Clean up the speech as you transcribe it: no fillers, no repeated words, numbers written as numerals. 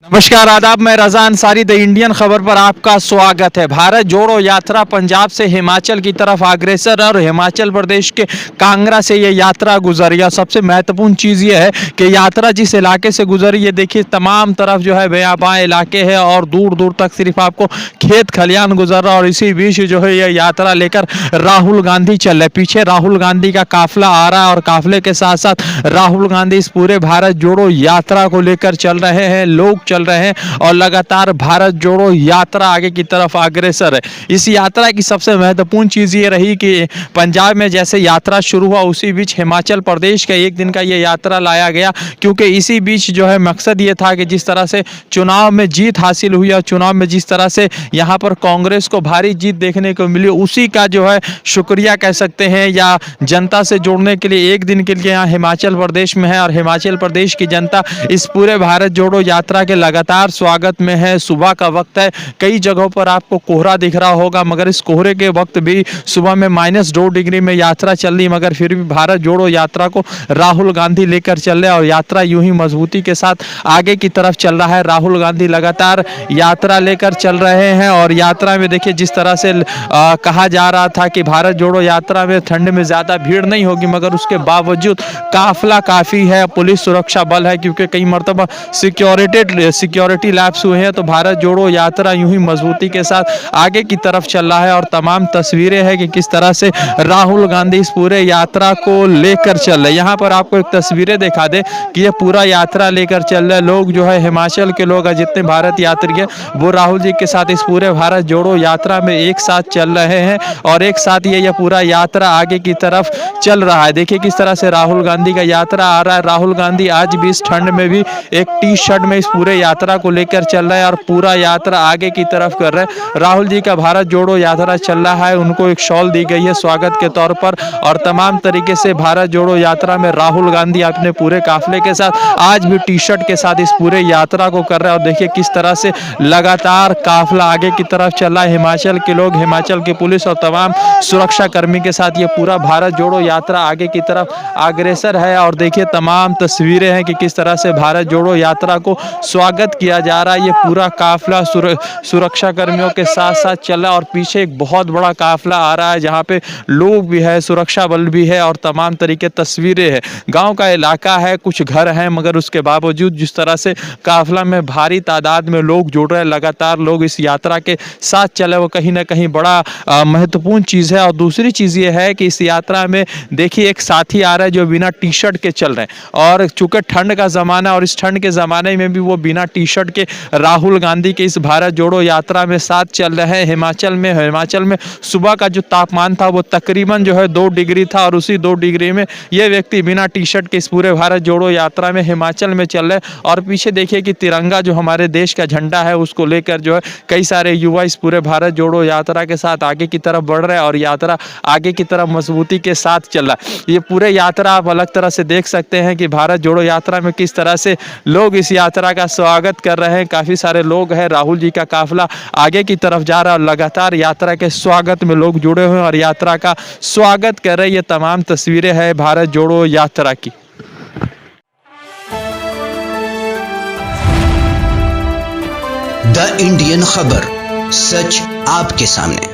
नमस्कार आदाब, मैं रजा अंसारी द इंडियन खबर पर आपका स्वागत है। भारत जोड़ो यात्रा पंजाब से हिमाचल की तरफ अग्रसर और हिमाचल प्रदेश के कांगड़ा से ये यात्रा गुजरी है। सबसे महत्वपूर्ण चीज़ ये है कि यात्रा जिस इलाके से गुजरी है, देखिए तमाम तरफ जो है बेआबां इलाके हैं और दूर दूर तक सिर्फ आपको खेत खलियान गुजर रहा। और इसी बीच जो है ये यात्रा लेकर राहुल गांधी चल रहे। पीछे राहुल गांधी का काफिला आ रहा है और काफिले के साथ साथ राहुल गांधी इस पूरे भारत जोड़ो यात्रा को लेकर चल रहे हैं। लोग चल रहे हैं और लगातार भारत जोड़ो यात्रा आगे की तरफ अग्रसर है। इस यात्रा की सबसे महत्वपूर्ण चीज ये रही कि पंजाब में जैसे यात्रा शुरू हुआ उसी बीच हिमाचल प्रदेश का एक दिन का ये यात्रा लाया गया, क्योंकि इसी बीच जो है मकसद ये था कि जिस तरह से चुनाव में जीत हासिल हुई और चुनाव में जिस तरह से यहाँ पर कांग्रेस को भारी जीत देखने को मिली, उसी का जो है शुक्रिया कह सकते हैं या जनता से जोड़ने के लिए एक दिन के लिए यहाँ हिमाचल प्रदेश में है। और हिमाचल प्रदेश की जनता इस पूरे भारत जोड़ो यात्रा के लगातार स्वागत में है। सुबह का वक्त है, कई जगहों पर आपको कोहरा दिख रहा होगा, मगर इस कोहरे के वक्त भी सुबह में -2 डिग्री में यात्रा चल रही, मगर फिर भी भारत जोड़ो यात्रा को राहुल गांधी लेकर चल रहे और यात्रा यूं ही मजबूती के साथ आगे की तरफ चल रहा है। राहुल गांधी लगातार यात्रा लेकर चल रहे हैं और यात्रा में देखिए जिस तरह से कहा जा रहा था कि भारत जोड़ो यात्रा में ठंड में ज्यादा भीड़ नहीं होगी, मगर उसके बावजूद काफिला काफी है, पुलिस सुरक्षा बल है, क्योंकि कई मरतबा सिक्योरिटी लैप्स हुए हैं। तो भारत जोड़ो यात्रा यूं ही मजबूती के साथ आगे की तरफ चल रहा है और तमाम तस्वीरें हैं कि किस तरह से राहुल गांधी इस पूरे यात्रा को लेकर चल रहे। यहाँ पर आपको एक तस्वीरें दिखा दे कि ये पूरा यात्रा लेकर चल रहे लोग जो है हिमाचल के लोग जितने भारत यात्री हैं वो राहुल जी के साथ इस पूरे भारत जोड़ो यात्रा में एक साथ चल रहे हैं और एक साथ ये पूरा यात्रा आगे की तरफ चल रहा है। देखिए किस तरह से राहुल गांधी का यात्रा आ रहा है। राहुल गांधी आज भी इस ठंड में भी एक टी-शर्ट में इस पूरे यात्रा को लेकर चल रहा है और पूरा यात्रा आगे की तरफ कर रहे हैं। राहुल जी का भारत जोड़ो यात्रा चल रहा है, उनको एक शॉल दी गई है स्वागत के तौर पर और तमाम तरीके से भारत जोड़ो यात्रा में राहुल गांधी अपने पूरे काफिले के साथ आज भी टी-शर्ट के साथ इस पूरे यात्रा को कर रहे हैं। और देखिए किस तरह से लगातार काफिला आगे की तरफ चल रहा है। हिमाचल के लोग, हिमाचल की पुलिस और तमाम सुरक्षा कर्मी के साथ ये पूरा भारत जोड़ो यात्रा आगे की तरफ अग्रसर है। और देखिए तमाम तस्वीरें हैं कि किस तरह से भारत जोड़ो यात्रा को स्वागत किया जा रहा है। ये पूरा काफिला सुरक्षा कर्मियों के साथ साथ चला और पीछे एक बहुत बड़ा काफिला आ रहा है जहाँ पे लोग भी है, सुरक्षा बल भी है और तमाम तरीके तस्वीरें हैं। गांव का इलाका है, कुछ घर हैं, मगर उसके बावजूद जिस तरह से काफिला में भारी तादाद में लोग जुड़ रहे हैं, लगातार लोग इस यात्रा के साथ चले, वो कहीं ना कहीं बड़ा महत्वपूर्ण चीज़ है। और दूसरी चीज़ ये है कि इस यात्रा में देखिए एक साथी आ रहा है जो बिना टी-शर्ट के चल रहे हैं और चूंकि ठंड का ज़माना और इस ठंड के ज़माने में भी वो बिना टी-शर्ट के राहुल गांधी के इस भारत जोड़ो यात्रा में साथ चल रहे हैं। हिमाचल में सुबह का जो तापमान था वो तकरीबन जो है 2 डिग्री था और उसी 2 डिग्री में ये व्यक्ति बिना टी-शर्ट के इस पूरे भारत जोड़ो यात्रा में हिमाचल में चल रहे। और पीछे देखिए कि तिरंगा जो हमारे देश का झंडा है उसको लेकर जो है कई सारे युवा इस पूरे भारत जोड़ो यात्रा के साथ आगे की तरफ बढ़ रहे हैं और यात्रा आगे की तरफ मजबूती के साथ चल रहा है। ये पूरे यात्रा आप अलग तरह से देख सकते हैं कि भारत जोड़ो यात्रा में किस तरह से लोग इस यात्रा का स्वागत कर रहे हैं। काफी सारे लोग हैं, राहुल जी का काफिला आगे की तरफ जा रहा है और लगातार यात्रा के स्वागत में लोग जुड़े हुए हैं और यात्रा का स्वागत कर रहे हैं। ये तमाम तस्वीरें हैं भारत जोड़ो यात्रा की। द इंडियन खबर, सच आपके सामने।